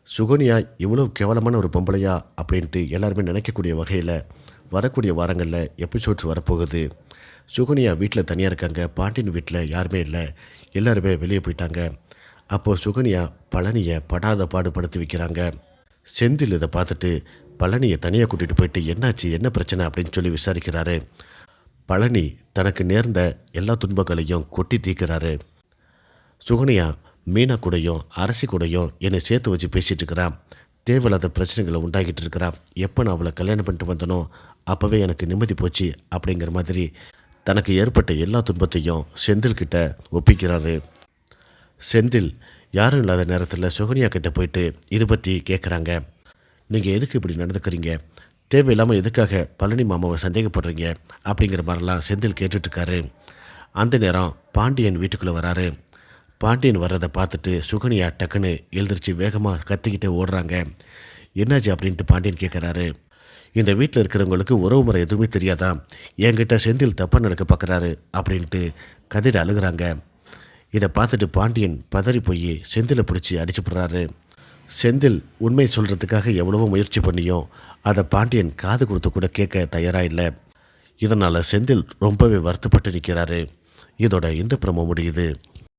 சுகன்யா இவ்வளோ கேவலமான ஒரு பொம்பளையா அப்படின்ட்டு எல்லாருமே நினைக்கக்கூடிய வகையில் வரக்கூடிய வாரங்களில் எபிசோட்ஸ் வரப்போகுது. சுகன்யா வீட்டில் தனியாக இருக்காங்க. பாண்டியன் வீட்டில் யாருமே இல்லை, எல்லாருமே வெளியே போயிட்டாங்க. அப்போது சுகன்யா பழனியை படாத பாடுபடுத்தி வைக்கிறாங்க. செந்தில் இதை பார்த்துட்டு பழனியை தனியாக கூட்டிகிட்டு போயிட்டு என்னாச்சு, என்ன பிரச்சனை அப்படின்னு சொல்லி விசாரிக்கிறாரு. பழனி தனக்கு நேர்ந்த எல்லா துன்பங்களையும் கொட்டி தீர்க்கிறாரு. சுகன்யா மீனா கூடயும் அரசி கூடயும் என்னை சேர்த்து வச்சு பேசிகிட்டு இருக்கிறான். தேவையில்லாத பிரச்சனைகளை உண்டாக்கிட்டு இருக்கிறான். எப்போ நான் அவளை கல்யாணம் பண்ணிட்டு வந்தனோ அப்போவே எனக்கு நிம்மதி போச்சு அப்படிங்கிற மாதிரி தனக்கு ஏற்பட்ட எல்லா துன்பத்தையும் செந்தில்கிட்ட ஒப்பிக்கிறாரு. செந்தில் யாரும் இல்லாத நேரத்தில் சுகன்யா கிட்ட போயிட்டு இதை பற்றி கேட்குறாங்க. நீங்கள் எதுக்கு இப்படி நடந்துக்கிறீங்க, தேவையில்லாமல் எதுக்காக பழனி மாமாவை சந்தேகப்படுறீங்க அப்படிங்கிற மாதிரிலாம் செந்தில் கேட்டுட்ருக்காரு. அந்த நேரம் பாண்டியன் வீட்டுக்குள்ளே வராரு. பாண்டியன் வர்றதை பார்த்துட்டு சுகன்யா டக்குன்னு எழுந்திரிச்சு வேகமாக கத்திக்கிட்டே ஓடுறாங்க. என்னாச்சு அப்படின்ட்டு பாண்டியன் கேட்குறாரு. இந்த வீட்டில் இருக்கிறவங்களுக்கு உறவு முறை எதுவுமே தெரியாதா, என்கிட்ட செந்தில் தப்பாக நடக்க பார்க்குறாரு அப்படின்ட்டு கதிர அழுகிறாங்க. இதை பார்த்துட்டு பாண்டியன் பதறி போய் செந்திலை பிடிச்சி அடிச்சுப்படுறாரு. செந்தில் உண்மை சொல்கிறதுக்காக எவ்வளவோ முயற்சி பண்ணியும் அதை பாண்டியன் காது கொடுத்து கூட கேட்க தயாராக இல்லை. இதனால் செந்தில் ரொம்பவே வருத்தப்பட்டு நிற்கிறாரு. இதோட இந்த பிரமோ முடியுது.